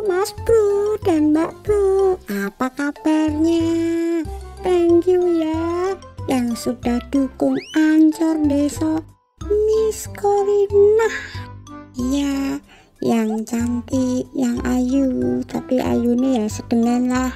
Mas Bro dan Mbak Bro, apa kabarnya? Thank you ya yang sudah dukung Ancor Deso Miss Corina. Iya, yang cantik, yang ayu, tapi ayunya ya sedengan lah.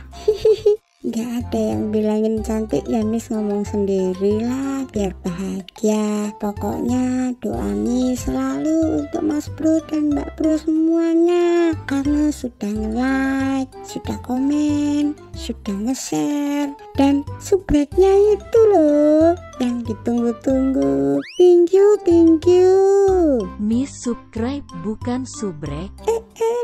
Gak ada yang bilangin cantik ya Miss, ngomong sendiri lah biar bahagia. Pokoknya doa Miss selalu untuk Mas Bro dan Mbak Bro semuanya, karena sudah nge-like, sudah komen, sudah nge-share, dan subscribe-nya itu loh yang ditunggu-tunggu. Thank you, thank you. Miss subscribe bukan subrek.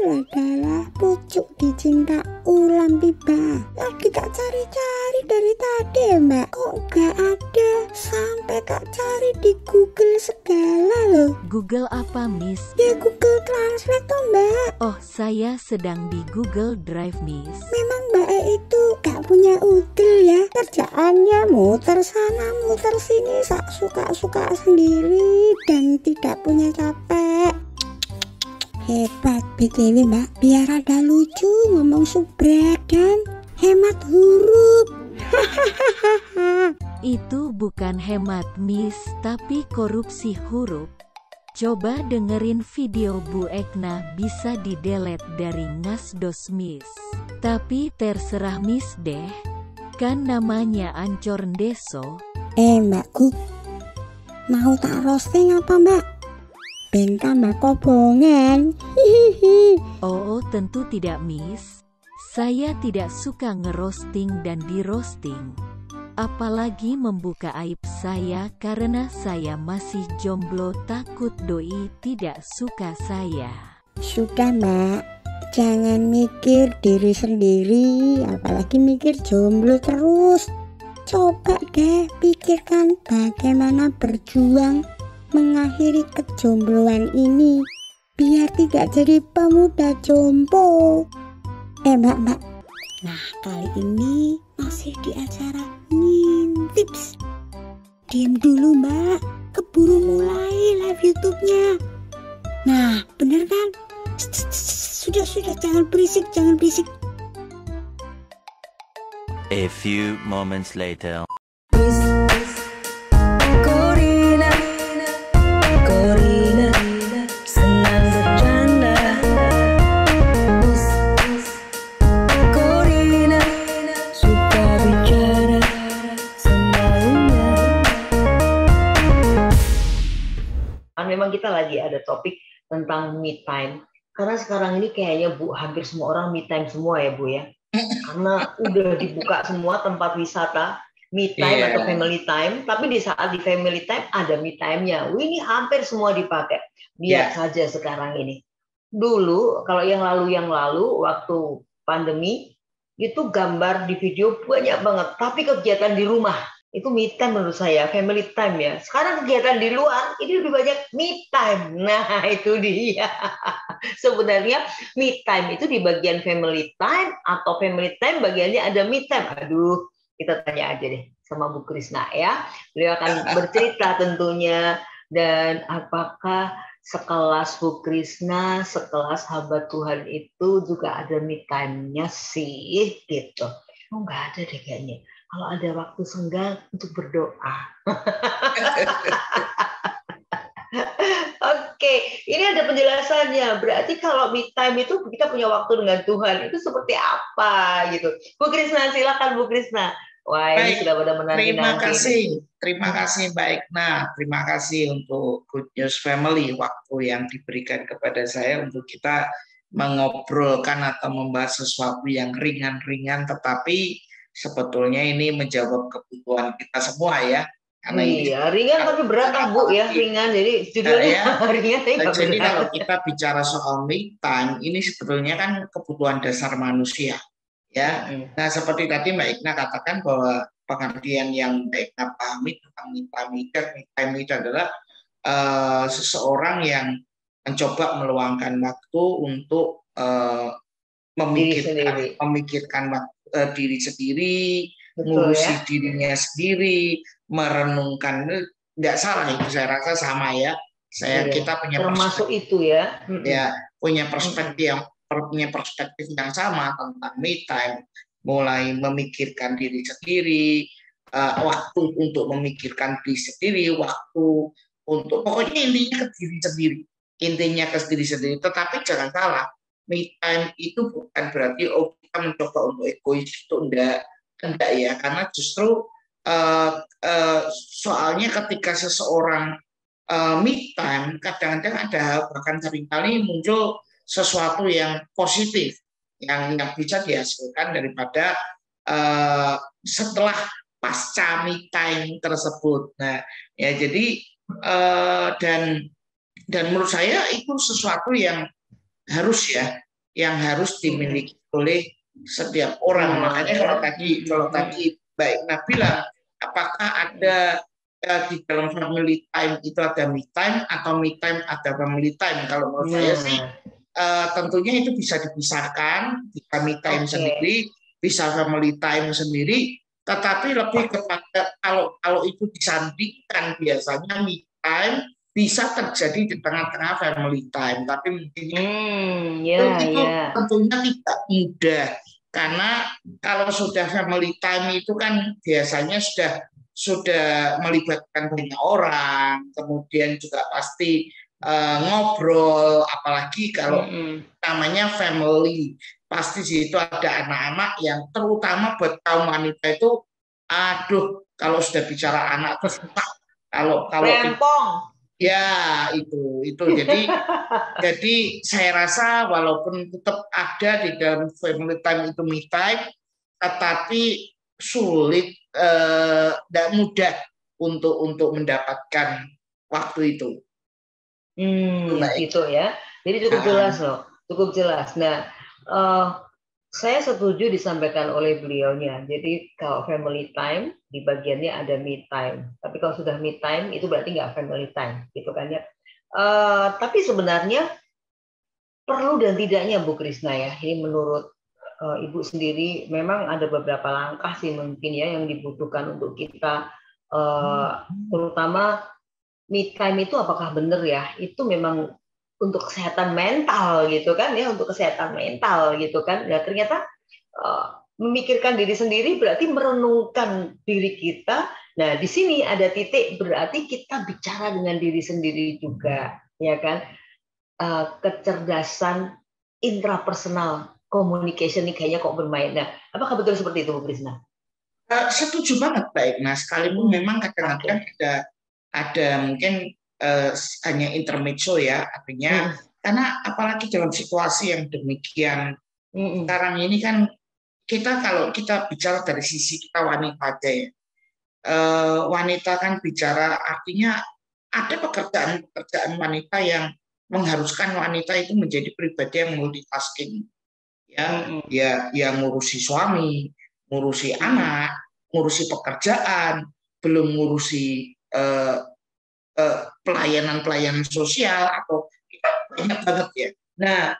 Adalah pucuk dicinta ulam piba. Lagi tak cari-cari dari tadi ya Mbak, kok gak ada. Sampai tak cari di Google segala loh. Google apa Miss? Ya Google Translate toh Mbak. Oh, saya sedang di Google Drive Miss. Memang Mbak itu gak punya udel ya. Kerjaannya muter sana muter sini sak suka-suka sendiri dan tidak punya capek. Hebat BTW Mbak, biar ada lucu ngomong subrek dan hemat huruf. Itu bukan hemat Miss, tapi korupsi huruf. Coba dengerin video Bu Ekna, bisa di-delete dari Ngasdos Miss. Tapi terserah Miss deh, kan namanya Ancor Deso. Mbakku, mau tak roasting apa Mbak? Ben tambah kobongan. Oh, tentu tidak Miss. Saya tidak suka ngerosting dan di-roasting. Apalagi membuka aib saya karena saya masih jomblo, takut doi tidak suka saya. Sudah Mbak, jangan mikir diri sendiri, apalagi mikir jomblo terus. Coba deh pikirkan bagaimana berjuang mengakhiri kejombloan ini biar tidak jadi pemuda jompo. Mbak, nah kali ini masih di acara Ngintip's. Diam dulu Mbak, keburu mulai live YouTube-nya. Nah bener kan? Sudah jangan berisik. A few moments later. Senang bercanda. Corina suka bicara semaunya. Memang kita lagi ada topik tentang me time. Karena sekarang ini kayaknya Bu, hampir semua orang me time semua ya Bu ya. Karena udah dibuka semua tempat wisata me time atau family time, tapi di saat di family time ada me time-nya. Ini hampir semua dipakai. Lihat saja sekarang ini. Dulu kalau yang lalu waktu pandemi itu gambar di video banyak banget, tapi kegiatan di rumah itu me time menurut saya, family time ya. Sekarang kegiatan di luar ini lebih banyak me time. Nah, itu dia. Sebenarnya me time itu di bagian family time atau family time bagiannya ada me time. Aduh, kita tanya aja deh sama Bu Krisna ya. Beliau akan bercerita tentunya, dan apakah sekelas Bu Krisna, sekelas hamba Tuhan itu juga ada me time-nya sih gitu. Oh, nggak ada deh kayaknya. Kalau ada waktu senggang untuk berdoa. Oke, ini ada penjelasannya. Berarti kalau me time itu kita punya waktu dengan Tuhan, itu seperti apa gitu. Bu Krisna, silakan Bu Krisna. Wah, ini sudah pada menanti-nanti. Terima kasih baik. Nah, terima kasih untuk Good News Family, waktu yang diberikan kepada saya untuk kita mengobrolkan atau membahas sesuatu yang ringan-ringan, tetapi sebetulnya ini menjawab kebutuhan kita semua ya. Karena iya, ringan tapi berat lah Bu ya, ringan. Jadi judulnya ringan tapi berat. Jadi kalau kita bicara soal me time, ini sebetulnya kan kebutuhan dasar manusia. Ya, nah seperti tadi Mbak Ikna katakan bahwa pengertian yang Mbak Ikna pahami tentang me time itu adalah seseorang yang mencoba meluangkan waktu untuk memikirkan diri sendiri, ngurusi dirinya sendiri, merenungkan. Nggak salah itu, saya rasa sama ya. Kita punya termasuk itu ya. Ya, punya perspektif punya perspektif yang sama tentang me time, mulai memikirkan diri sendiri, waktu untuk memikirkan diri sendiri, waktu untuk pokoknya intinya ke diri sendiri. Tetapi jangan salah, me time itu bukan berarti kita mencoba untuk egois, itu enggak ya, karena justru soalnya ketika seseorang me time, kadang-kadang ada bahkan seringkali muncul sesuatu yang positif yang bisa dihasilkan daripada setelah pasca me time tersebut. Nah, ya jadi dan menurut saya itu sesuatu yang harus dimiliki oleh setiap orang. Makanya kalau tadi baik Nabila, apakah ada di dalam family time itu ada me time atau me time ada family time? Kalau menurut saya sih tentunya itu bisa dipisahkan, bisa me time sendiri, bisa family time sendiri, tetapi lebih kepada kalau itu disandingkan biasanya me time bisa terjadi di tengah-tengah family time, tapi mungkin itu tentunya tidak mudah, karena kalau sudah family time itu kan biasanya sudah melibatkan banyak orang, kemudian juga pasti ngobrol, apalagi kalau namanya family, pasti di situ ada anak-anak yang terutama buat kaum wanita itu, aduh, kalau sudah bicara anak terus kalau ya itu jadi saya rasa walaupun tetap ada di dalam family time itu me time, tetapi sulit, tidak mudah untuk mendapatkan waktu itu. Gitu ya. Jadi cukup jelas loh, cukup jelas. Nah, saya setuju disampaikan oleh beliaunya. Jadi kalau family time di bagiannya ada me time. Tapi kalau sudah me time itu berarti nggak family time, gitu kan ya. Tapi sebenarnya perlu dan tidaknya Bu Krisna ya. Ini menurut Ibu sendiri memang ada beberapa langkah sih mungkin ya yang dibutuhkan untuk kita, terutama me time itu apakah benar ya? Itu memang untuk kesehatan mental gitu kan ya, untuk kesehatan mental gitu kan. Ya ternyata memikirkan diri sendiri berarti merenungkan diri kita. Nah, di sini ada titik berarti kita bicara dengan diri sendiri juga, ya kan? Kecerdasan intrapersonal communication ini kayaknya kok bermain. Nah, apakah betul seperti itu, Bu Krisna? Setuju banget, baik. Nah, sekalipun memang kadang-kadang ada mungkin hanya intermezzo ya, artinya karena apalagi dalam situasi yang demikian sekarang ini kan kalau kita bicara dari sisi kita wanita aja ya, wanita kan bicara artinya ada pekerjaan wanita yang mengharuskan wanita itu menjadi pribadi yang multitasking ya ngurusi suami, ngurusi anak, ngurusi pekerjaan, belum ngurusi pelayanan sosial atau banyak banget ya. Nah,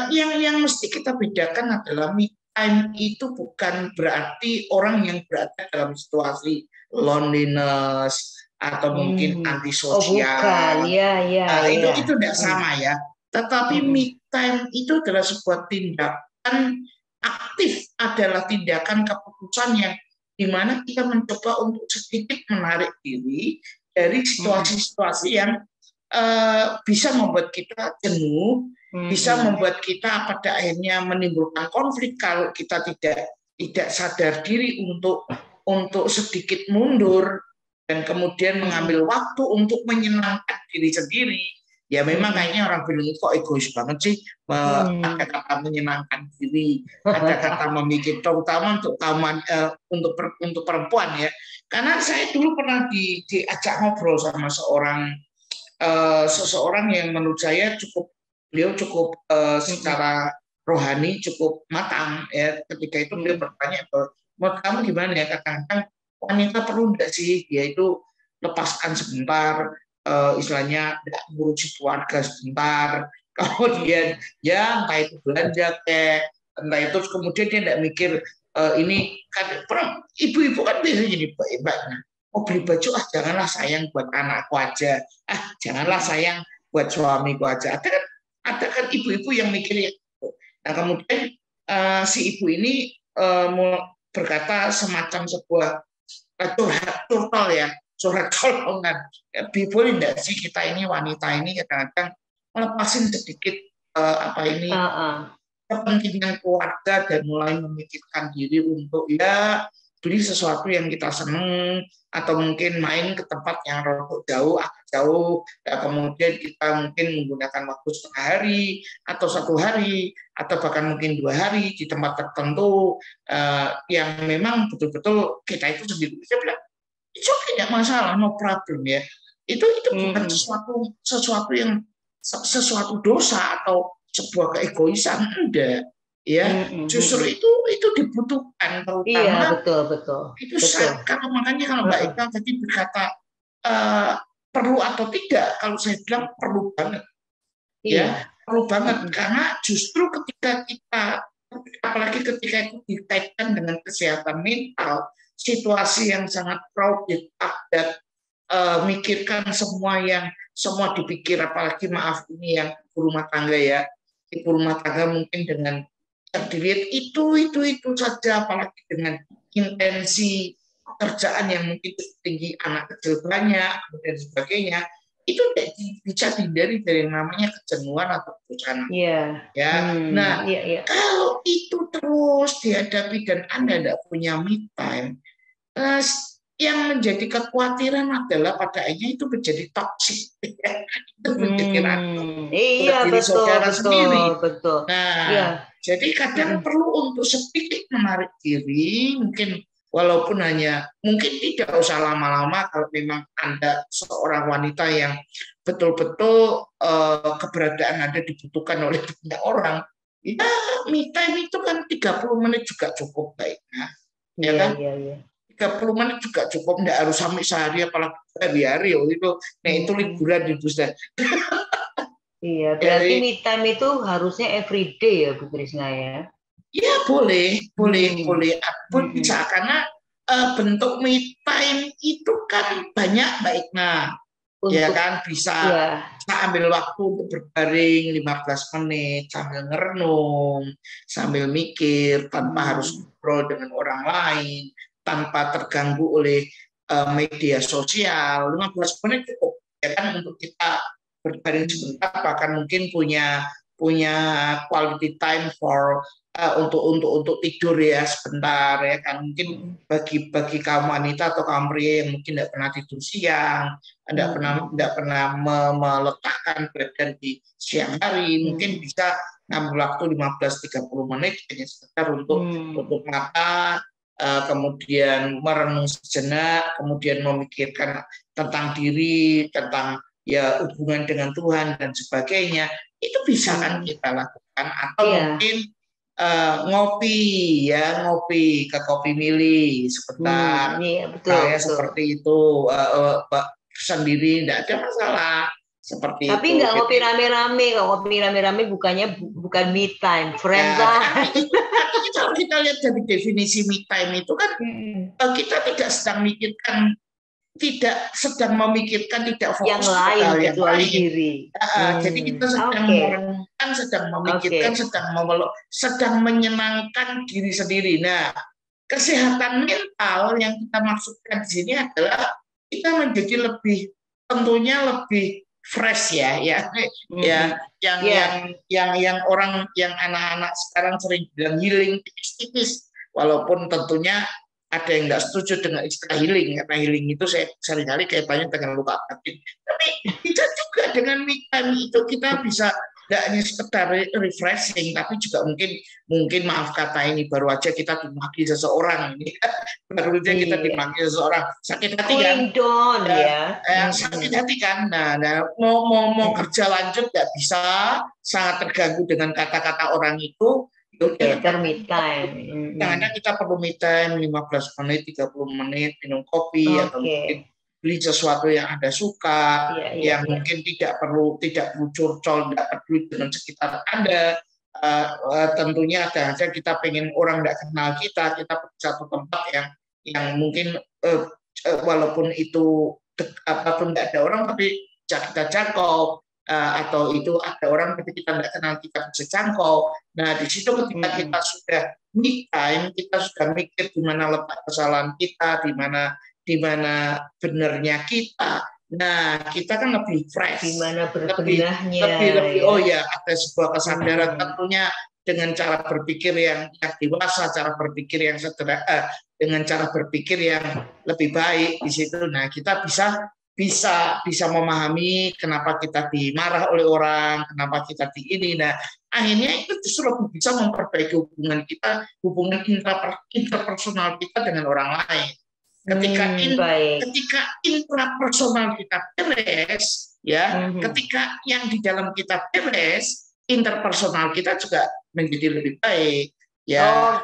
yang mesti kita bedakan adalah me time itu bukan berarti orang yang berada dalam situasi loneliness atau mungkin antisosial. Itu tidak sama ya. Tetapi me time itu adalah sebuah tindakan aktif, adalah tindakan keputusan yang dimana kita mencoba untuk sedikit menarik diri dari situasi-situasi yang bisa membuat kita jenuh, bisa membuat kita pada akhirnya menimbulkan konflik kalau kita tidak sadar diri untuk sedikit mundur dan kemudian mengambil waktu untuk menyenangkan diri sendiri. Ya memang kayaknya orang bilang kok egois banget sih, ada kata menyenangkan diri, ada kata memikir, terutama untuk perempuan ya. Karena saya dulu pernah diajak ngobrol sama seseorang yang menurut saya beliau cukup secara rohani cukup matang ya. Ketika itu beliau bertanya, menurut kamu gimana ya, kadang-kadang wanita perlu nggak sih dia itu lepaskan sebentar, istilahnya tidak ngurusi keluarga sebentar, kemudian ya entah itu belanja entah itu kemudian dia tidak mikir ini kan ibu-ibu kan biasanya jadi baik-baiknya mau beli baju, janganlah sayang buat anakku aja, janganlah sayang buat suamiku aja. Ada kan ibu-ibu yang mikir Nah kemudian si ibu ini berkata semacam sebuah curhat ya, surat colongan. Boleh enggak sih kita ini wanita ini kadang-kadang melepasin sedikit kepentingan keluarga dan mulai memikirkan diri untuk ya beli sesuatu yang kita seneng, atau mungkin main ke tempat yang agak jauh, ya, kemudian kita mungkin menggunakan waktu setengah hari atau 1 hari atau bahkan mungkin 2 hari di tempat tertentu yang memang betul-betul kita itu sendiri bisa bilang itu tidak masalah, no problem ya. Itu bukan sesuatu dosa atau sebuah keegoisan, enggak ya. Justru itu dibutuhkan, terutama Iya, betul. itu makanya kalau Mbak Ika tadi berkata perlu atau tidak, kalau saya bilang perlu banget. Ya, perlu banget karena justru ketika kita, apalagi ketika itu dikaitkan dengan kesehatan mental, situasi yang sangat crowded, dan mikirkan semua dipikir, apalagi maaf ini yang ibu rumah tangga ya, ibu rumah tangga mungkin dengan dilihat itu saja, apalagi dengan intensi pekerjaan yang mungkin tinggi, anak kecil banyak dan sebagainya, itu tidak bisa dihindari dari namanya kejenuhan atau kebosanan. Nah, kalau itu terus dihadapi dan Anda tidak punya me time, yang menjadi kekhawatiran adalah pada akhirnya itu menjadi toksik, itu menjadi racun diri saudara sendiri. Nah, jadi kadang perlu untuk sedikit menarik diri, mungkin walaupun mungkin tidak usah lama-lama kalau memang Anda seorang wanita yang betul-betul keberadaan Anda dibutuhkan oleh banyak orang. Ya, me time itu kan 30 menit juga cukup baiknya. Ya kan? 30 menit juga cukup, enggak harus sampai sehari, apalagi hari-hari itu. Nah, itu liburan di Busta. Iya, berarti me time itu harusnya everyday ya Bu Krisna ya? Ya boleh. Bisa, karena bentuk me time itu kan banyak baik. Nah, ya kan bisa ambil waktu untuk berbaring 15 menit sambil ngerenung, sambil mikir tanpa harus ngobrol dengan orang lain, tanpa terganggu oleh media sosial. 15 menit cukup ya kan untuk kita berbaring sebentar, bahkan mungkin punya quality time untuk tidur ya sebentar ya kan. Mungkin bagi kaum wanita atau kaum pria yang mungkin tidak pernah tidur siang, tidak pernah meletakkan badan di siang hari, mungkin bisa ngambil waktu 15-30 menit hanya sebentar untuk tutup mata, kemudian merenung sejenak, kemudian memikirkan tentang diri, tentang ya hubungan dengan Tuhan dan sebagainya. Itu bisa kan kita lakukan, atau mungkin ngopi ke Kopi Mili sebentar, kayak seperti itu sendiri, tidak ada masalah seperti tapi itu. Tapi nggak ngopi rame-rame, kalau ngopi rame-rame bukan me time, friend time. Kalau kita lihat dari definisi me time itu kan kita tidak tidak fokus yang lain kecuali diri. Jadi kita sedang merenungkan, sedang memikirkan, sedang menyenangkan diri sendiri. Nah, kesehatan mental yang kita maksudkan di sini adalah kita menjadi tentunya lebih fresh yang anak-anak sekarang sering bilang healing tipis-tipis, walaupun tentunya ada yang tidak setuju dengan istilah healing, karena healing itu saya seringkali kaitannya dengan luka batin. Tapi bisa juga dengan me time itu kita bisa tidak hanya sekedar refreshing, tapi juga mungkin maaf kata ini baru aja kita dimaki seseorang ini, baru aja kita dimaki seseorang, sakit hati kan? Sakit hati kan? Nah, mau kerja lanjut nggak bisa, sangat terganggu dengan kata-kata orang itu. Me time. Kadang kita perlu me time 15 menit, 30 menit minum kopi, atau mungkin beli sesuatu yang Anda suka, yang mungkin tidak perlu curcol, tidak peduli dengan sekitar Anda. Tentunya ada aja kita pengen orang tidak kenal kita pergi satu tempat yang mungkin walaupun itu apapun tidak ada orang, tapi kita jangkau. atau itu ada orang ketika kita tidak kenal kita bisa jangkau. Nah di situ ketika kita sudah me time, kita sudah mikir di mana letak kesalahan kita, di mana benernya kita. Nah kita kan lebih fresh, Di mana berbenahnya. lebih oh ya ada sebuah kesadaran tentunya dengan cara berpikir yang dewasa, cara berpikir yang sederhana, dengan cara berpikir yang lebih baik di situ. Nah kita bisa memahami kenapa kita dimarah oleh orang, kenapa kita di ini. Nah, akhirnya itu justru bisa memperbaiki hubungan kita, hubungan interpersonal kita dengan orang lain. Ketika intrapersonal kita beres, ya, ketika yang di dalam kita beres, interpersonal kita juga menjadi lebih baik. Ya,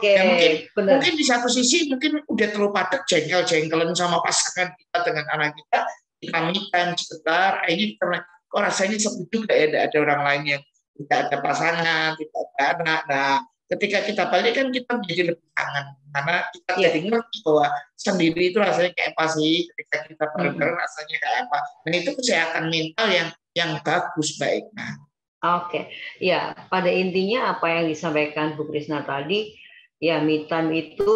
mungkin di satu sisi mungkin udah terlalu padat jengkel-jengkelan sama pasangan kita dengan anak kita me time sebentar, ini karena kok rasanya sepi juga ya, tidak ada orang lain yang tidak ada pasangan, tidak ada anak. Nah, ketika kita balik kan kita menjadi lebih kangen, karena kita jadi ngerti bahwa sendiri itu rasanya kayak apa sih, ketika kita bareng-bareng rasanya kayak apa. Nah, itu kesehatan mental yang bagus, baik. Nah, Oke, ya pada intinya apa yang disampaikan Bu Krisna tadi, ya me time itu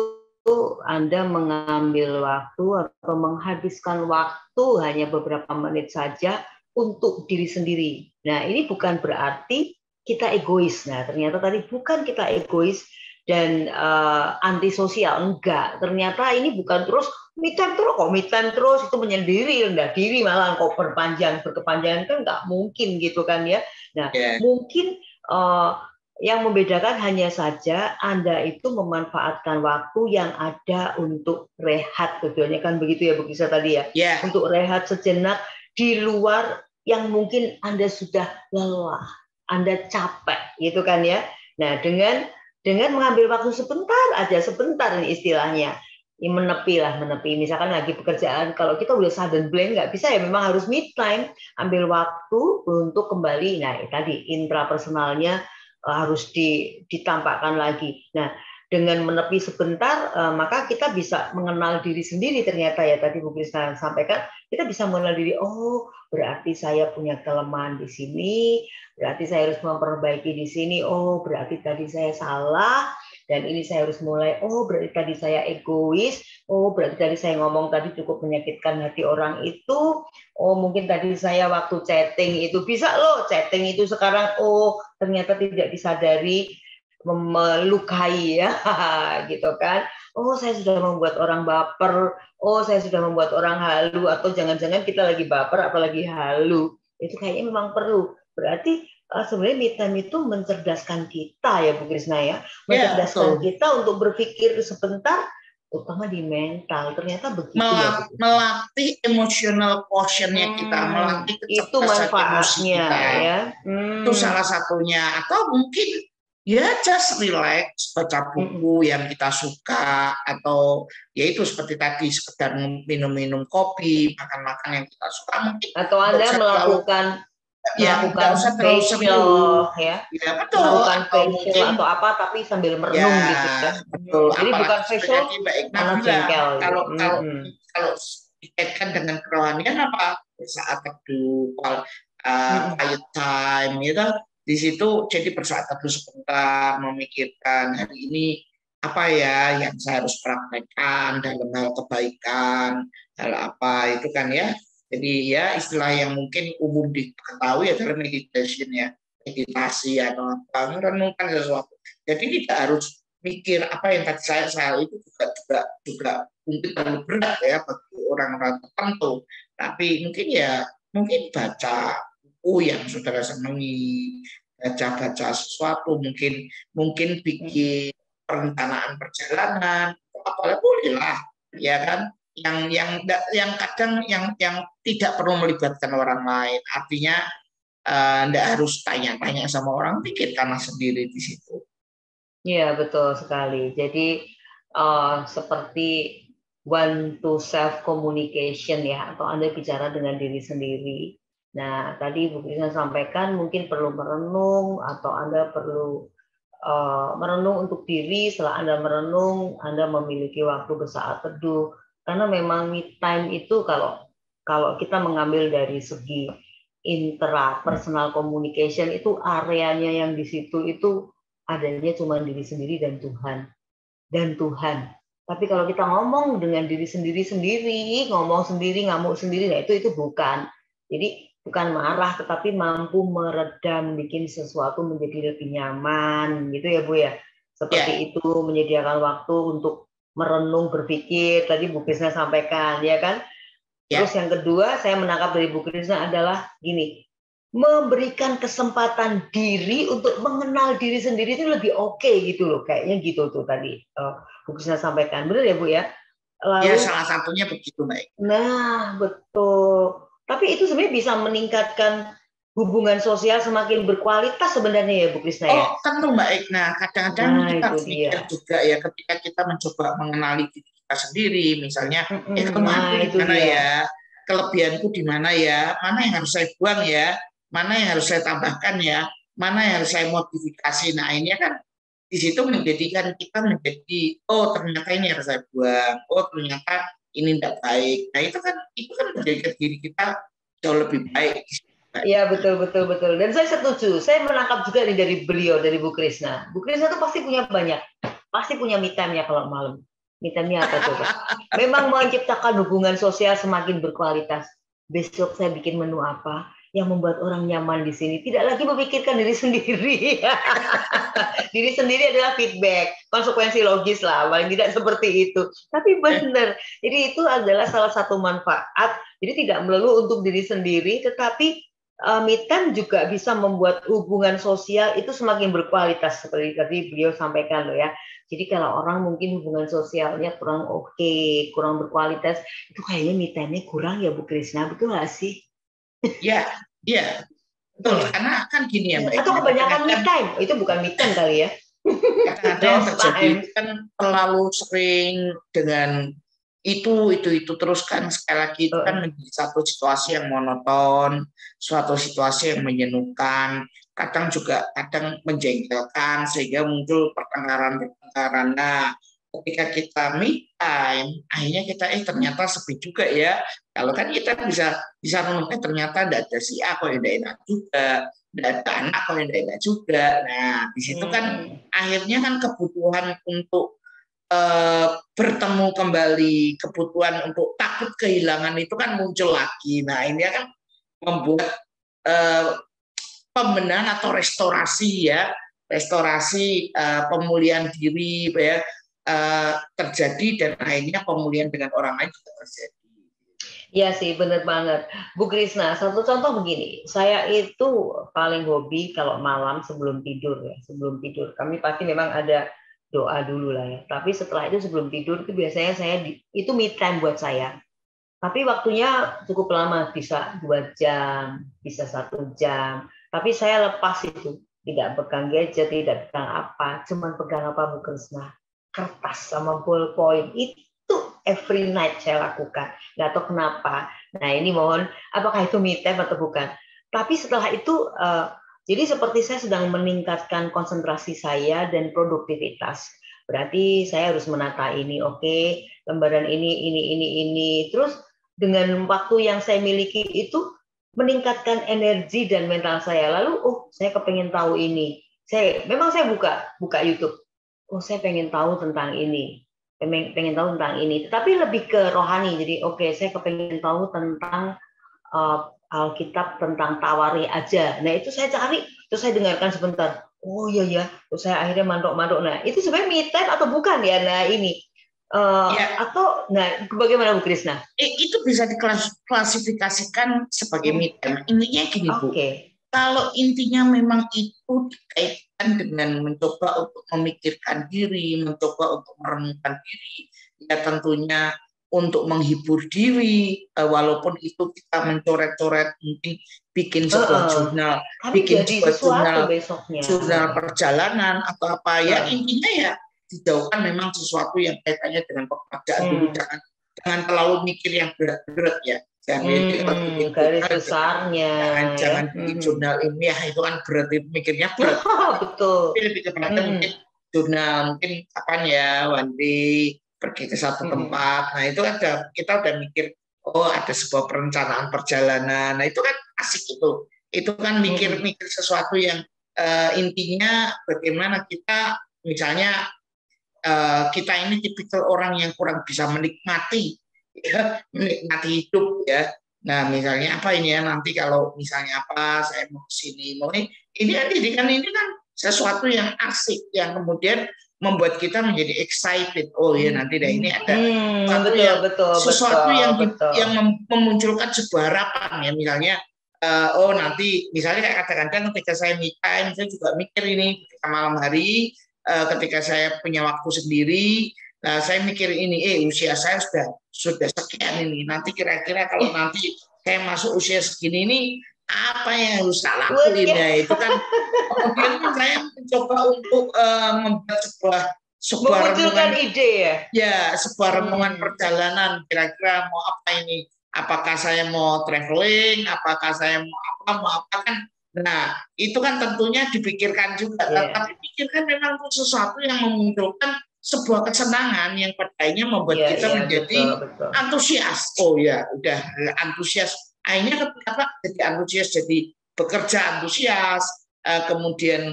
Anda mengambil waktu atau menghabiskan waktu hanya beberapa menit saja untuk diri sendiri. Nah ini bukan berarti kita egois. Nah ternyata tadi bukan kita egois dan antisosial, enggak. Ternyata ini bukan terus me time terus itu menyendiri, rendah diri malah kok berkepanjangan kan nggak mungkin gitu kan ya. Nah, mungkin yang membedakan hanya saja Anda itu memanfaatkan waktu yang ada untuk rehat, sebetulnya kan begitu ya Bu Krisna tadi ya. Untuk rehat sejenak di luar yang mungkin Anda sudah lelah, Anda capek gitu kan ya. Nah, dengan mengambil waktu sebentar ini istilahnya. Ya, menepi. Misalkan lagi pekerjaan, kalau kita udah sudden blank nggak bisa ya, memang harus me time, ambil waktu untuk kembali. Nah tadi intrapersonalnya harus ditampakkan lagi. Nah dengan menepi sebentar, maka kita bisa mengenal diri sendiri. Ternyata ya tadi Bu Krisna sampaikan, kita bisa mengenal diri. Oh berarti saya punya kelemahan di sini, berarti saya harus memperbaiki di sini. Oh berarti tadi saya salah. Dan ini saya harus mulai, oh berarti tadi saya egois, oh berarti tadi saya ngomong tadi cukup menyakitkan hati orang itu, oh mungkin tadi saya waktu chatting itu, bisa loh chatting itu sekarang, oh ternyata tidak disadari melukai ya, gitu kan. Oh saya sudah membuat orang baper, oh saya sudah membuat orang halu, atau jangan-jangan kita lagi baper apalagi halu. Itu kayaknya memang perlu. Berarti sebenarnya me time itu mencerdaskan kita ya Bu Krisna ya, mencerdaskan kita untuk berpikir sebentar, terutama di mental. Ternyata begitu ya. Melatih emotional quotient-nya kita, melatih itu manfaatnya kita. Ya. Itu salah satunya. Atau mungkin ya just relax, baca buku yang kita suka, atau ya itu seperti tadi sekedar minum-minum kopi, makan-makan yang kita suka mungkin. Atau Anda melakukan facial ya, melakukan facial atau apa tapi sambil merenung gitu ya. Betul. Jadi bukan facial karena jengkel. Kalau dikaitkan dengan kerohanian apa saat teduh, quiet time gitu, di situ jadi bersaat teduh sebentar, memikirkan hari ini apa ya yang saya harus praktekkan dalam hal kebaikan, hal apa itu kan ya. Jadi ya istilah yang mungkin umum diketahui adalah meditation ya, meditasi atau apa, merenungkan sesuatu. Jadi tidak harus mikir apa yang tadi saya itu juga mungkin terlalu berat ya bagi orang-orang tertentu. Tapi mungkin baca buku yang saudara senangi, baca sesuatu, mungkin bikin perencanaan perjalanan, apalagi bolehlah ya kan. Yang kadang yang tidak perlu melibatkan orang lain, artinya tidak harus tanya-tanya sama orang, pikirkanlah sendiri di situ. Iya betul sekali. Jadi seperti one to self communication ya, atau Anda bicara dengan diri sendiri. Nah tadi Bu Krisna sampaikan mungkin perlu merenung, atau Anda perlu merenung untuk diri. Setelah Anda merenung, Anda memiliki waktu bersaat teduh. Karena memang me time itu kalau kita mengambil dari segi intrapersonal communication itu areanya yang di situ itu adanya cuma diri sendiri dan Tuhan. Tapi kalau kita ngomong dengan diri sendiri, ngomong sendiri, ngamuk sendiri, nah itu bukan. Jadi bukan marah, tetapi mampu meredam, bikin sesuatu menjadi lebih nyaman, gitu ya Bu ya. Seperti itu, menyediakan waktu untuk merenung, berpikir. Tadi Bu Krisna sampaikan, ya kan? Terus yang kedua, saya menangkap dari Bu Krisna adalah gini, memberikan kesempatan diri untuk mengenal diri sendiri itu lebih oke gitu loh, kayaknya gitu tuh tadi Bu Krisna sampaikan, benar ya Bu ya? Lalu, ya salah satunya begitu Mbak. Nah betul, tapi itu sebenarnya bisa meningkatkan hubungan sosial semakin berkualitas sebenarnya ya Bu Krisna ya? Oh tentu Mbak Igna, kadang-kadang kita harus mikir juga ya ketika kita mencoba mengenali diri kita sendiri, misalnya kelemahanku di mana ya, kelebihanku di mana ya, mana yang harus saya buang ya, mana yang harus saya tambahkan ya, mana yang harus saya modifikasi. Nah ini kan di situ menjadikan kita menjadi, oh ternyata ini harus saya buang, oh ternyata ini tidak baik. Nah itu kan menjadikan diri kita jauh lebih baik. Iya betul. Dan saya setuju. Saya menangkap juga nih dari beliau, dari Bu Krisna. Bu Krisna tuh pasti punya banyak, pasti punya me time ya kalau malam. Me time-nya apa coba? Memang menciptakan hubungan sosial semakin berkualitas. Besok saya bikin menu apa yang membuat orang nyaman di sini. Tidak lagi memikirkan diri sendiri. Diri sendiri adalah feedback, konsekuensi logis lah, paling tidak seperti itu. Tapi benar. Jadi itu adalah salah satu manfaat. Jadi tidak melulu untuk diri sendiri, tetapi me time juga bisa membuat hubungan sosial itu semakin berkualitas seperti tadi beliau sampaikan loh ya. Jadi kalau orang mungkin hubungan sosialnya kurang oke, kurang berkualitas, itu kayaknya me time-nya kurang ya Bu Krisna, betul nggak sih? Iya, betul. Karena kan gini ya Mbak. Atau kebanyakan me time, itu bukan me time kali ya? Kadang-kadang terjadi kan terlalu sering dengan itu terus kan sekali lagi itu kan menjadi satu situasi yang monoton, suatu situasi yang menjenuhkan, kadang menjengkelkan sehingga muncul pertengkaran. Nah, ketika kita me time, akhirnya kita ternyata sepi juga ya. Kalau kan kita bisa menemukan ternyata tidak ada si A kok yang tidak enak juga, tidak ada anak kok yang tidak enak juga. Nah, di situ kan akhirnya kan kebutuhan untuk bertemu kembali, kebutuhan untuk takut kehilangan itu kan muncul lagi. Nah ini kan membuat pembenahan atau restorasi pemulihan diri ya terjadi, dan akhirnya pemulihan dengan orang lain juga terjadi. Iya sih, benar banget. Bu Krisna, satu contoh begini, saya itu paling hobi kalau malam sebelum tidur ya, kami pasti memang ada doa dulu lah ya. Tapi setelah itu sebelum tidur itu biasanya itu me time buat saya. Tapi waktunya cukup lama, bisa 2 jam, bisa 1 jam. Tapi saya lepas itu, tidak pegang gadget, tidak pegang apa, cuman pegang apa Bu Krisna? Kertas sama ballpoint. Itu every night saya lakukan. Nggak tahu kenapa. Nah ini mohon, apakah itu me time atau bukan? Tapi setelah itu jadi seperti saya sedang meningkatkan konsentrasi saya dan produktivitas. Berarti saya harus menata ini, oke, lembaran ini. Terus dengan waktu yang saya miliki itu meningkatkan energi dan mental saya. Lalu, saya kepengen tahu ini. Memang saya buka YouTube. Saya pengen tahu tentang ini. Pengen tahu tentang ini. Tapi lebih ke rohani. Jadi, saya kepengen tahu tentang Alkitab tentang Tawari aja. Nah itu saya cari, terus saya dengarkan sebentar. Oh iya ya, terus saya akhirnya mandok. Nah itu sebenarnya me time atau bukan ya? Nah ini atau bagaimana Bu Krisna? Itu bisa diklasifikasikan sebagai me time. Intinya gini Bu. Kalau intinya memang itu dikaitkan dengan mencoba untuk memikirkan diri, mencoba untuk merenungkan diri, ya tentunya untuk menghibur diri, walaupun itu kita mencoret-coret, mungkin bikin sebuah jurnal, bikin sebuah jurnal perjalanan atau apa ya, intinya ya dijauhkan memang sesuatu yang kaitannya dengan pekerjaan dulu, jangan terlalu mikir yang berat-berat ya, garis besarnya, jangan bikin jurnal ilmiah, itu kan berat, itu mikirnya berat. Betul. Lebih kepada mungkin jurnal, mungkin kapan ya, one day pergi ke satu tempat. Nah itu kan kita udah mikir, ada sebuah perencanaan perjalanan. Nah itu kan asik itu kan mikir-mikir sesuatu yang intinya bagaimana kita misalnya kita ini tipikal orang yang kurang bisa menikmati ya, menikmati hidup ya. Nah, misalnya apa ini ya, nanti kalau misalnya apa saya mau kesini mau ini kan sesuatu yang asik yang kemudian membuat kita menjadi excited. Oh ya, nanti deh ini ada sesuatu yang memunculkan sebuah harapan ya, misalnya oh nanti misalnya kayak kadang-kadang ketika saya me time saya juga mikir ini ketika malam hari ketika saya punya waktu sendiri. Nah, saya mikir ini, usia saya sudah sekian ini. Nanti kira-kira kalau nanti saya masuk usia segini ini, apa yang harus saya lakuin ya? Itu kan kemudian saya mencoba untuk membuat sebuah memunculkan ide ya. Ya, sebuah renungan perjalanan. Kira-kira mau apa ini? Apakah saya mau traveling? Apakah saya mau apa kan? Nah, itu kan tentunya dipikirkan juga. Tapi pikirkan memang sesuatu yang memunculkan sebuah kesenangan yang padanya membuat kita menjadi antusias. Oh ya, udah antusias. Akhirnya kenapa jadi antusias, jadi bekerja antusias, kemudian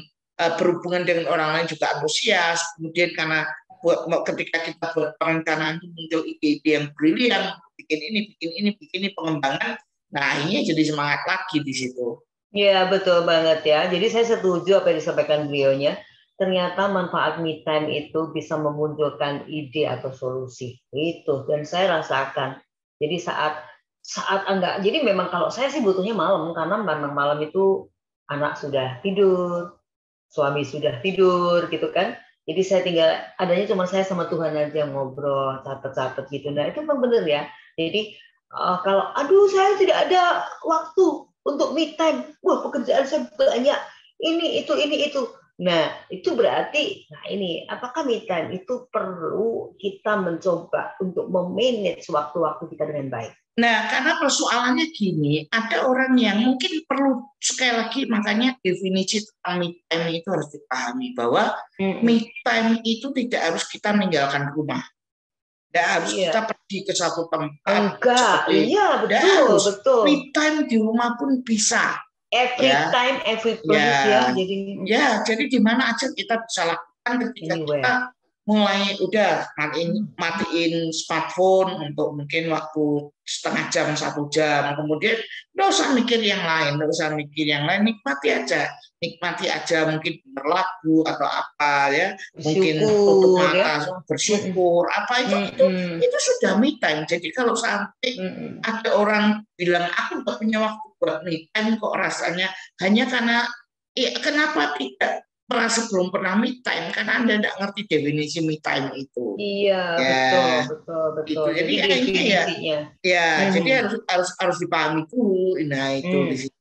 berhubungan dengan orang lain juga antusias, kemudian karena ketika kita buat perencanaan itu muncul ide-ide yang brilian, bikin ini pengembangan, nah akhirnya jadi semangat lagi di situ. Iya, betul banget ya. Jadi saya setuju apa yang disampaikan beliaunya. Ternyata manfaat me time itu bisa memunculkan ide atau solusi itu, dan saya rasakan. Jadi saat enggak, jadi memang kalau saya sih butuhnya malam, karena memang malam itu anak sudah tidur, suami sudah tidur gitu kan. Jadi saya tinggal adanya cuma saya sama Tuhan aja ngobrol, catat-catat gitu. Nah itu memang benar ya. Jadi kalau saya tidak ada waktu untuk me time, wah pekerjaan saya banyak, ini itu. Nah, itu berarti, apakah me time itu perlu kita mencoba untuk memanage waktu-waktu kita dengan baik? Nah, karena persoalannya gini, ada orang yang mungkin perlu, sekali lagi, makanya definisi tentang me time itu harus dipahami, bahwa me time itu tidak harus kita meninggalkan rumah. Tidak harus kita pergi ke satu tempat. Enggak, iya betul. Me time di rumah pun bisa. Every time, every place ya. Jadi di mana aja kita bisa lakukan ketika kita mulai udah matiin smartphone untuk mungkin waktu setengah jam, 1 jam, kemudian nggak usah mikir yang lain, nikmati aja mungkin berlagu atau apa ya, mungkin tutup mata bersyukur apa itu sudah me time. Jadi kalau sampai ada orang bilang aku nggak punya waktu buat me time kok, rasanya hanya karena kenapa tidak merasa belum pernah me time, karena Anda tidak ngerti definisi me time itu. Iya, betul. Gitu. Jadi jadi harus dipahami dulu. Nah itu di situ.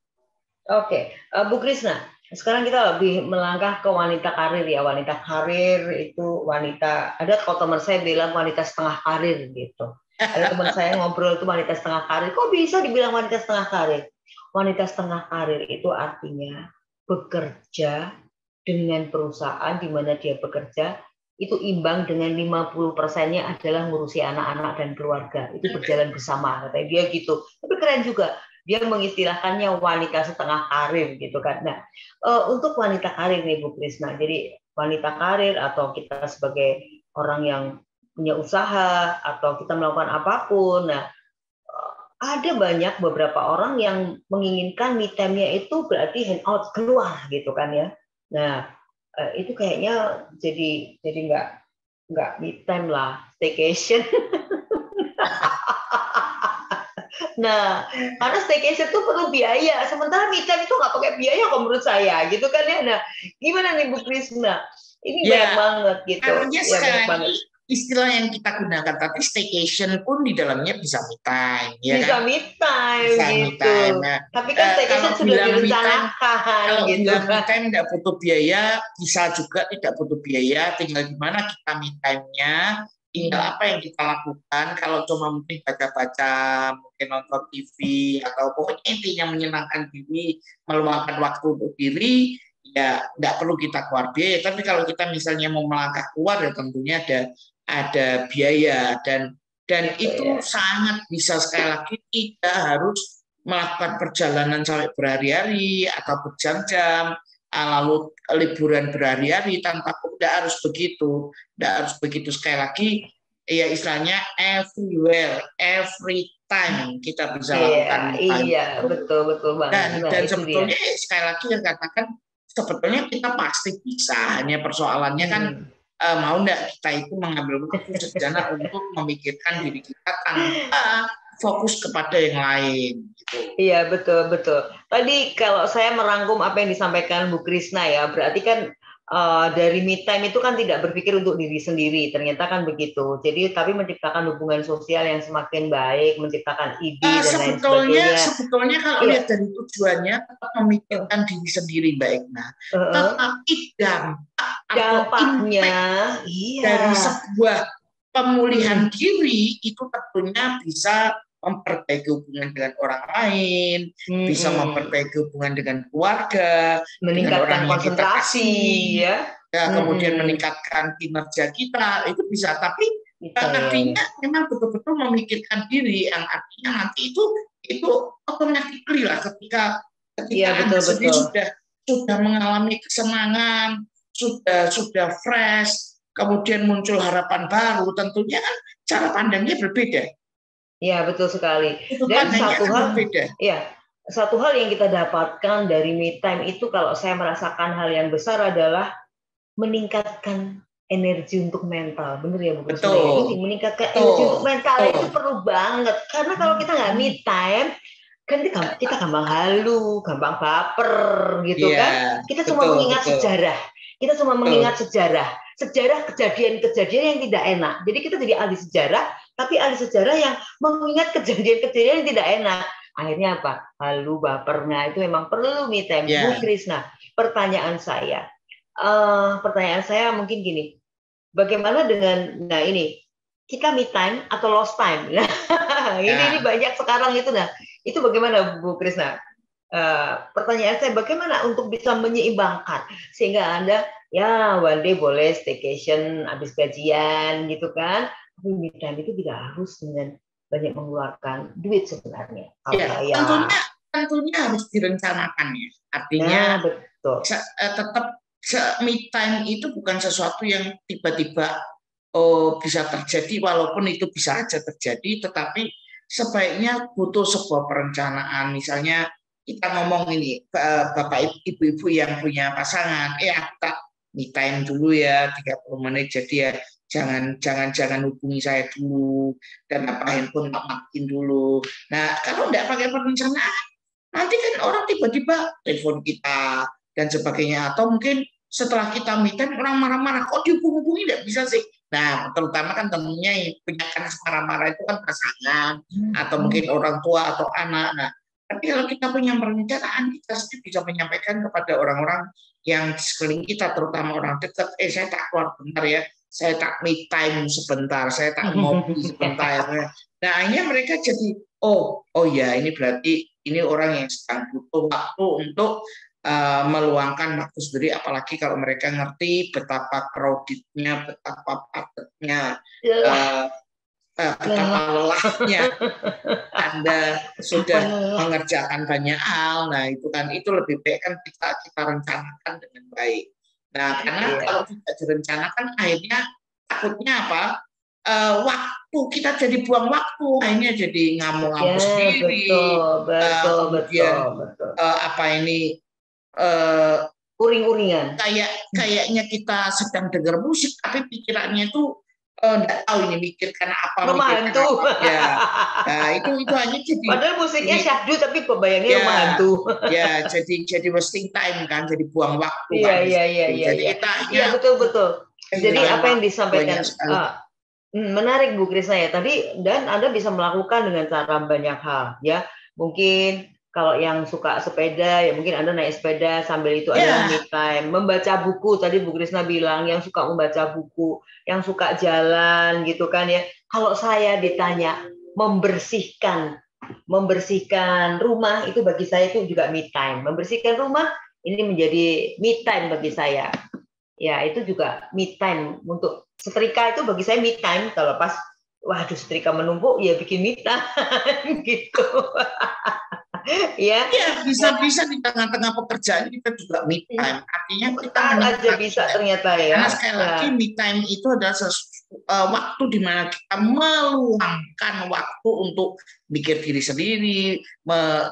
Oke, Bu Krisna, sekarang kita lebih melangkah ke wanita karir ya. Wanita karir itu wanita, ada kalau teman saya bilang wanita setengah karir gitu. Ada teman saya ngobrol itu wanita setengah karir. Kok bisa dibilang wanita setengah karir? Wanita setengah karir itu artinya bekerja dengan perusahaan di mana dia bekerja itu imbang dengan 50%-nya adalah ngurusi anak-anak dan keluarga. Itu berjalan bersama, katanya dia gitu. Tapi keren juga, dia mengistilahkannya wanita setengah karir gitu kan. Nah, untuk wanita karir nih Bu Krisna, jadi wanita karir atau kita sebagai orang yang punya usaha atau kita melakukan apapun, nah ada banyak beberapa orang yang menginginkan me time-nya itu berarti hand out, keluar gitu kan ya. Nah, itu kayaknya jadi nggak me time lah, staycation. Nah, karena staycation itu perlu biaya, sementara me time itu nggak pakai biaya kalau menurut saya, gitu kan ya. Nah, gimana nih Bu Krisna? Ini banyak banget gitu. Banyak banget. Istilah yang kita gunakan tadi staycation pun di dalamnya bisa me time, ya bisa kan? Me time. Nah, tapi kan staycation sudah direncanakan. Kalau gitu. bilang me time tidak butuh biaya, bisa juga tidak butuh biaya. Tinggal gimana kita me time-nya, tinggal apa yang kita lakukan. Kalau cuma mungkin baca-baca, mungkin nonton TV, atau pokoknya intinya menyenangkan diri, meluangkan waktu untuk diri, ya tidak perlu kita keluar biaya. Tapi kalau kita misalnya mau melangkah keluar, ya tentunya ada biaya, dan itu sangat bisa, sekali lagi, tidak harus melakukan perjalanan sampai berhari-hari atau berjam-jam, lalu liburan berhari-hari tanpa tidak harus begitu, sekali lagi ya istilahnya everywhere, every time kita bisa lakukan time. Iya, betul banget. Dan sebetulnya sekali lagi yang katakan sebetulnya kita pasti bisa, hanya persoalannya kan mau enggak kita itu mengambil waktu sejenak untuk memikirkan diri kita tanpa fokus kepada yang lain. Gitu. Iya, betul. Tadi kalau saya merangkum apa yang disampaikan Bu Krisna ya, berarti kan dari me time itu kan tidak berpikir untuk diri sendiri, ternyata kan begitu. Jadi tapi menciptakan hubungan sosial yang semakin baik, menciptakan ide dan lain sebagainya. Sebetulnya kalau lihat dari tujuannya tetap memikirkan diri sendiri baik. Nah, tetapi dampaknya dari sebuah pemulihan diri itu tentunya bisa memperbaiki hubungan dengan orang lain, bisa memperbaiki hubungan dengan keluarga, meningkatkan konsentrasi, kemudian meningkatkan kinerja kita, itu bisa. Tapi artinya memang betul-betul memikirkan diri, yang artinya nanti itu otomatis lah ketika Anda sendiri sudah mengalami kesenangan, sudah fresh, kemudian muncul harapan baru, tentunya kan cara pandangnya berbeda. Ya, betul sekali. Dan satu hal yang kita dapatkan dari me time itu, kalau saya merasakan hal yang besar adalah meningkatkan energi untuk mental. Benar ya, Bu? Betul. Ini meningkatkan energi untuk mental itu perlu banget. Karena kalau kita nggak me time, kan kita gampang halu, gampang baper, gitu kan? Kita cuma mengingat sejarah. Kita cuma mengingat sejarah kejadian-kejadian yang tidak enak. Jadi kita jadi ahli sejarah, tapi ahli sejarah yang mengingat kejadian-kejadian yang tidak enak. Akhirnya apa? Halu, baper. Nah, itu memang perlu me time. Bu Krisna, pertanyaan saya mungkin gini. Bagaimana dengan, ini, kita me time atau lost time? Ini banyak sekarang itu. Nah, itu bagaimana Bu Krisna? Pertanyaan saya, bagaimana untuk bisa menyeimbangkan sehingga Anda one day boleh staycation habis gajian gitu kan, tapi me time itu tidak harus dengan banyak mengeluarkan duit sebenarnya. Tentunya harus direncanakan ya. Artinya tetap me time itu bukan sesuatu yang tiba-tiba bisa terjadi, walaupun itu bisa aja terjadi, tetapi sebaiknya butuh sebuah perencanaan. Misalnya kita ngomong ini, Bapak Ibu-ibu yang punya pasangan, kita me time dulu ya 30 menit, jadi ya jangan hubungi saya dulu, dan handphone matiin dulu. Nah, kalau nggak pakai perencanaan, nanti kan orang tiba-tiba telepon kita dan sebagainya, atau mungkin setelah kita me time orang marah-marah, kok dihubungi nggak bisa sih? Nah, terutama kan tentunya yang punya marah-marah itu kan pasangan, atau mungkin orang tua atau anak. Nah, tapi kalau kita punya perencanaan, kita bisa menyampaikan kepada orang-orang yang di sekeliling kita, terutama orang dekat, saya tak keluar bentar ya, saya tak me time sebentar, saya tak ngopi sebentar. Nah, akhirnya mereka jadi, oh ya, ini berarti ini orang yang sedang butuh waktu untuk meluangkan waktu sendiri, apalagi kalau mereka ngerti betapa crowded-nya, betapa padatnya, betapa lelahnya Anda sudah mengerjakan banyak hal. Nah, itu lebih baik kan kita rencanakan dengan baik. Nah, karena kalau tidak direncanakan, akhirnya takutnya apa? Waktu kita jadi buang waktu, akhirnya jadi ngamuk-ngamuk sendiri. Betul. Uring-uringan. Kayaknya kita sedang dengar musik, tapi pikirannya itu nggak tahu ini mikirkan apa. Rumah hantu. Nah, itu hanya jadi. Padahal musiknya syahdu, tapi kebayangnya rumah hantu. Ya, jadi wasting time kan, jadi buang waktu. Iya, betul. Jadi apa yang disampaikan menarik Bu Krisna ya tadi, dan Anda bisa melakukan dengan cara banyak hal ya. Mungkin kalau yang suka sepeda ya mungkin Anda naik sepeda, sambil itu ada me time, membaca buku. Tadi Bu Krisna bilang yang suka membaca buku, yang suka jalan gitu kan ya. Kalau saya ditanya membersihkan rumah, itu bagi saya itu juga me time. Membersihkan rumah ini menjadi me time bagi saya. Ya, itu juga me time. Untuk setrika itu bagi saya me time. Kalau pas waduh setrika menumpuk ya bikin me time gitu. Ya, Ya, bisa-bisa di tengah-tengah pekerjaan kita juga me time. Artinya kita bentar aja menikmati. bisa ternyata ya. Karena sekali lagi Ya. me time itu adalah waktu di mana kita meluangkan waktu untuk mikir diri sendiri.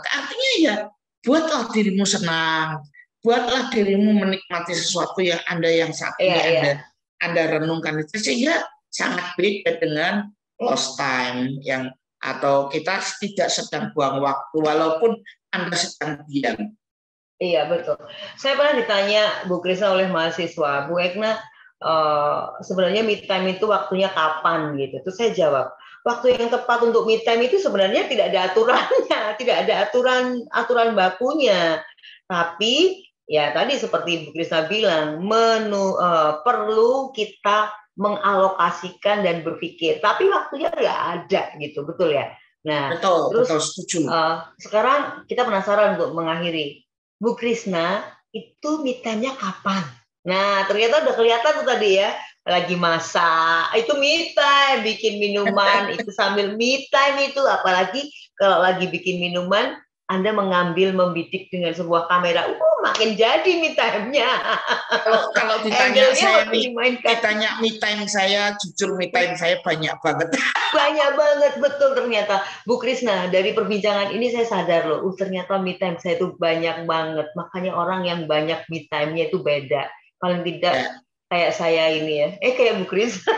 Artinya ya, buatlah dirimu senang, buatlah dirimu menikmati sesuatu yang saat ini Iya. Anda renungkan itu, sehingga sangat beda dengan lost time yang atau kita tidak sedang buang waktu walaupun Anda sedang diam. Iya, betul. Saya pernah ditanya Bu Krisna oleh mahasiswa, Bu Ekna, sebenarnya me time itu waktunya kapan gitu. Terus saya jawab, waktu yang tepat untuk me time itu sebenarnya tidak ada aturannya, tidak ada aturan bakunya. Tapi ya tadi seperti Bu Krisna bilang, perlu kita mengalokasikan dan berpikir. Tapi waktunya nggak ada gitu, betul ya? Nah, betul, setuju. Sekarang kita penasaran untuk mengakhiri. Bu Krisna, itu me time-nya kapan? Nah, ternyata udah kelihatan tuh tadi ya, lagi masak, itu me time, bikin minuman, itu sambil me time itu, apalagi kalau lagi bikin minuman, Anda membidik dengan sebuah kamera, makin jadi me time-nya. Kalau ditanya me time saya, jujur me time saya banyak banget. Banyak banget, betul ternyata. Bu Krisna, dari perbincangan ini saya sadar loh, ternyata me time saya itu banyak banget. Makanya orang yang banyak me time-nya itu beda. Paling tidak kayak saya ini ya. Kayak Bu Krisna.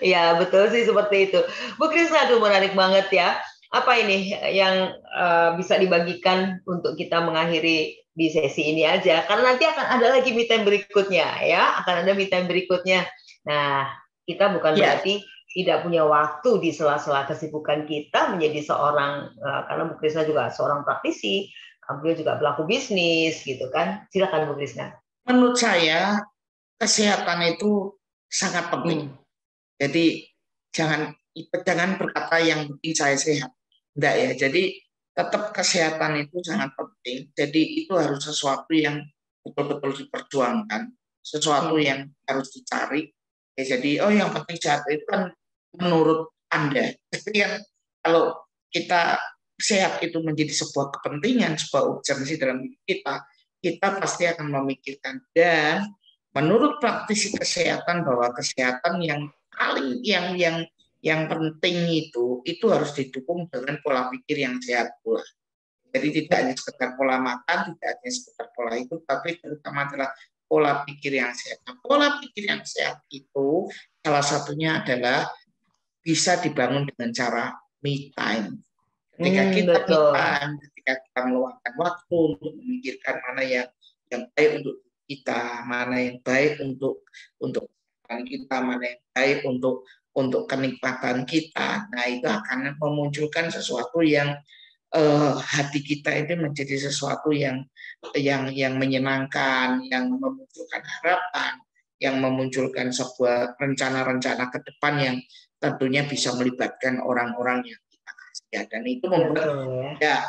Ya, betul sih seperti itu. Bu Krisna, aduh menarik banget ya. Apa ini yang bisa dibagikan untuk kita mengakhiri di sesi ini aja? Karena nanti akan ada lagi me time berikutnya ya, akan ada me time berikutnya. Nah, kita bukan berarti tidak punya waktu di sela-sela kesibukan kita menjadi seorang, karena Bu Krisna juga seorang praktisi, beliau juga pelaku bisnis gitu kan. Silakan Bu Krisna. Menurut saya kesehatan itu sangat penting. Jadi jangan berkata yang penting saya sehat. Enggak ya. Jadi tetap kesehatan itu sangat penting. Jadi itu harus sesuatu yang betul-betul diperjuangkan, sesuatu yang harus dicari. Ya, jadi yang penting sehat itu kan menurut Anda. Jadi kan kalau kita sehat itu menjadi sebuah kepentingan, sebuah urgensi dalam hidup kita pasti akan memikirkan. Dan menurut praktisi kesehatan bahwa kesehatan yang paling yang penting itu harus didukung dengan pola pikir yang sehat pula. Jadi tidak hanya sekedar pola makan, tidak hanya sekedar pola hidup, tapi terutama adalah pola pikir yang sehat. Nah, pola pikir yang sehat itu salah satunya adalah bisa dibangun dengan cara me time. Ketika kita me time, ketika kita meluangkan waktu untuk memikirkan mana yang baik untuk kita, mana yang baik untuk kita, mana yang baik untuk kenikmatan kita. Nah, itu akan memunculkan sesuatu yang hati kita itu menjadi sesuatu yang menyenangkan, yang memunculkan harapan, yang memunculkan sebuah rencana-rencana ke depan yang tentunya bisa melibatkan orang-orang yang kita kasih. Dan itu membuat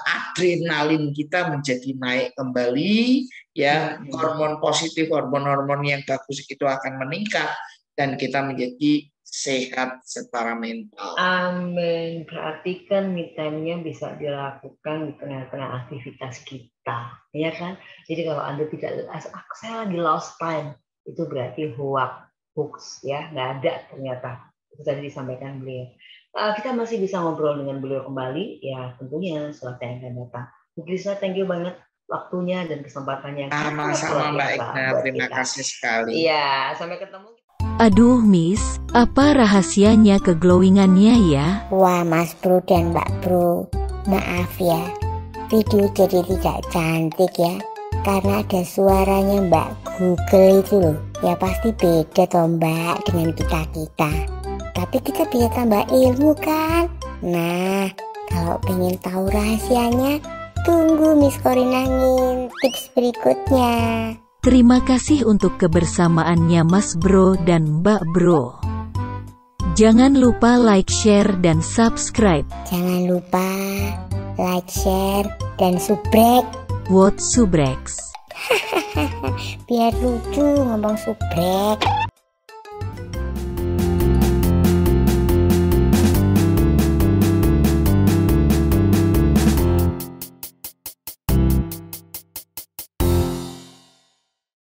adrenalin kita menjadi naik kembali, ya, hormon positif, hormon-hormon yang bagus itu akan meningkat dan kita menjadi sehat secara mental. Amin. Berarti kan me time-nya bisa dilakukan di tengah-tengah aktivitas kita, ya kan? Jadi kalau Anda tidak, saya lagi lost time, itu berarti hoax, ya, nggak ada ternyata. Itu tadi disampaikan beliau. Kita masih bisa ngobrol dengan beliau kembali, ya tentunya setelah yang akan datang. Bu Krisna, thank you banget waktunya dan kesempatannya. Sama-sama Mbak Ekna, terima kasih sekali. Iya, sampai ketemu. Aduh Miss, apa rahasianya keglowingannya ya? Wah Mas Bro dan Mbak Bro, maaf ya, video jadi tidak cantik ya, karena ada suaranya Mbak Google itu loh. Ya pasti beda toh Mbak dengan kita. Tapi kita bisa tambah ilmu kan. Nah, kalau pengen tahu rahasianya, tunggu Miss Corina tips berikutnya. Terima kasih untuk kebersamaannya Mas Bro dan Mbak Bro. Jangan lupa like, share, dan subscribe. Jangan lupa like, share, dan subrek. What subreks? Biar lucu ngomong subrek.